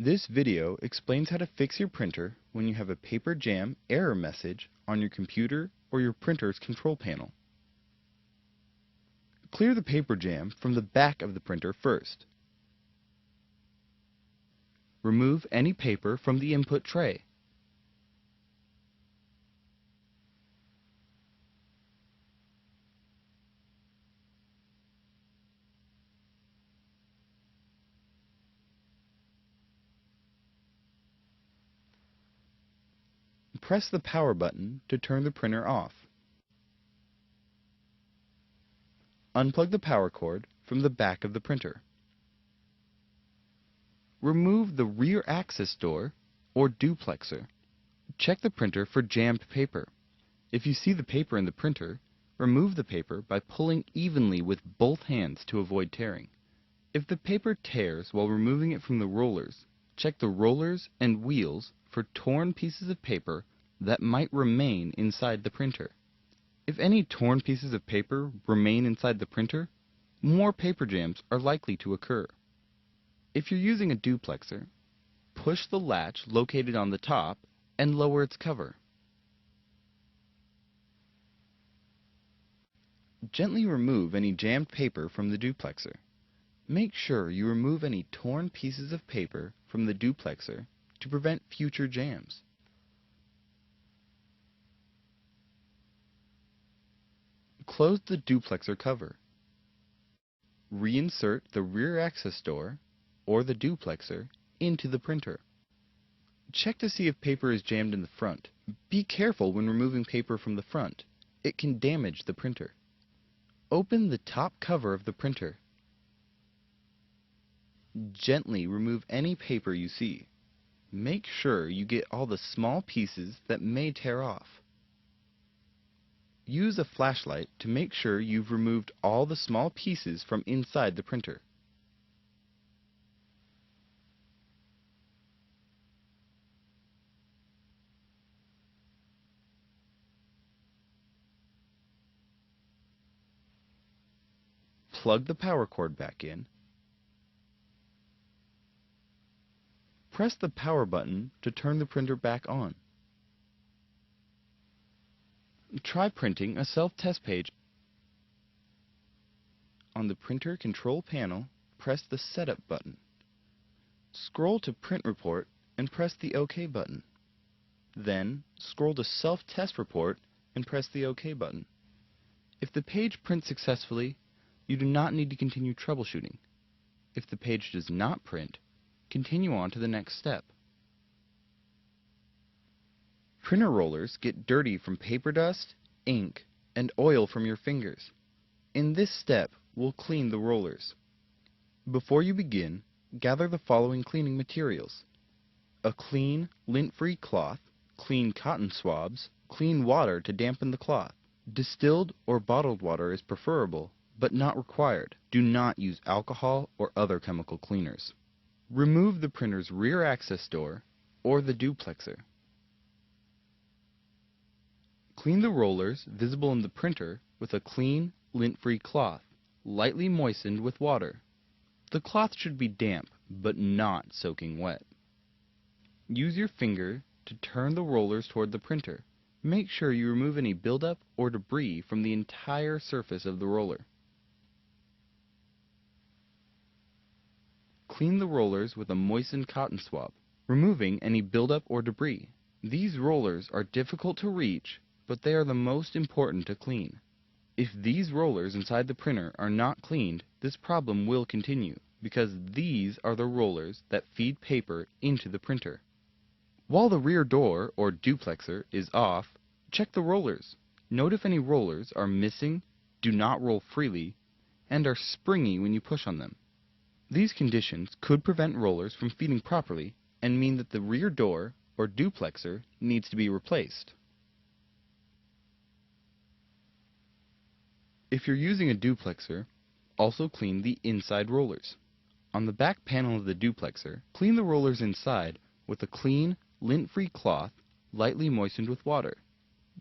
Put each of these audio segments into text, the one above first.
This video explains how to fix your printer when you have a paper jam error message on your computer or your printer's control panel. Clear the paper jam from the back of the printer first. Remove any paper from the input tray. Press the power button to turn the printer off. Unplug the power cord from the back of the printer. Remove the rear access door or duplexer. Check the printer for jammed paper. If you see the paper in the printer, remove the paper by pulling evenly with both hands to avoid tearing. If the paper tears while removing it from the rollers, check the rollers and wheels for torn pieces of paper that might remain inside the printer. If any torn pieces of paper remain inside the printer, more paper jams are likely to occur. If you're using a duplexer, push the latch located on the top and lower its cover. Gently remove any jammed paper from the duplexer. Make sure you remove any torn pieces of paper from the duplexer to prevent future jams. Close the duplexer cover. Reinsert the rear access door or the duplexer into the printer. Check to see if paper is jammed in the front. Be careful when removing paper from the front. It can damage the printer. Open the top cover of the printer. Gently remove any paper you see. Make sure you get all the small pieces that may tear off. Use a flashlight to make sure you've removed all the small pieces from inside the printer. Plug the power cord back in. Press the power button to turn the printer back on. Try printing a self-test page. On the printer control panel, press the Setup button. Scroll to Print Report and press the OK button. Then, scroll to Self-Test Report and press the OK button. If the page prints successfully, you do not need to continue troubleshooting. If the page does not print, continue on to the next step. Printer rollers get dirty from paper dust, ink, and oil from your fingers. In this step, we'll clean the rollers. Before you begin, gather the following cleaning materials: a clean, lint-free cloth, clean cotton swabs, clean water to dampen the cloth. Distilled or bottled water is preferable, but not required. Do not use alcohol or other chemical cleaners. Remove the printer's rear access door or the duplexer. Clean the rollers visible in the printer with a clean, lint-free cloth, lightly moistened with water. The cloth should be damp, but not soaking wet. Use your finger to turn the rollers toward the printer. Make sure you remove any buildup or debris from the entire surface of the roller. Clean the rollers with a moistened cotton swab, removing any buildup or debris. These rollers are difficult to reach, but they are the most important to clean. If these rollers inside the printer are not cleaned, this problem will continue, because these are the rollers that feed paper into the printer. While the rear door or duplexer is off, check the rollers. Note if any rollers are missing, do not roll freely, and are springy when you push on them. These conditions could prevent rollers from feeding properly and mean that the rear door or duplexer needs to be replaced. If you're using a duplexer, also clean the inside rollers. On the back panel of the duplexer, clean the rollers inside with a clean, lint-free cloth, lightly moistened with water.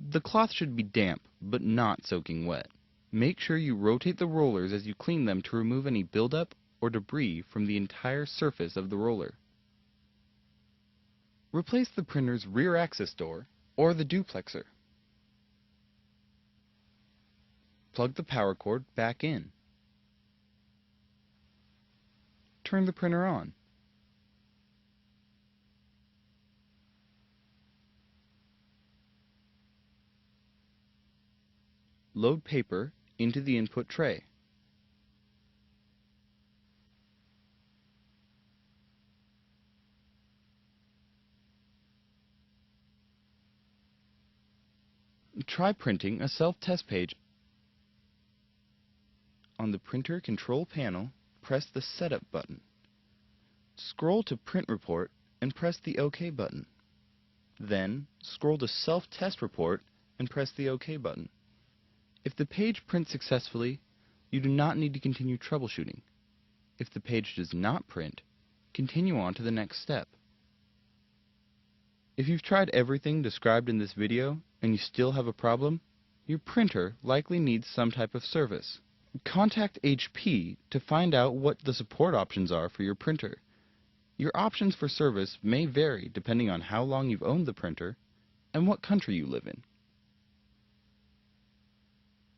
The cloth should be damp, but not soaking wet. Make sure you rotate the rollers as you clean them to remove any buildup or debris from the entire surface of the roller. Replace the printer's rear access door or the duplexer. Plug the power cord back in. Turn the printer on. Load paper into the input tray. Try printing a self-test page. On the printer control panel, press the Setup button. Scroll to Print Report and press the OK button. Then, scroll to Self-Test Report and press the OK button. If the page prints successfully, you do not need to continue troubleshooting. If the page does not print, continue on to the next step. If you've tried everything described in this video and you still have a problem, your printer likely needs some type of service. Contact HP to find out what the support options are for your printer. Your options for service may vary depending on how long you've owned the printer and what country you live in.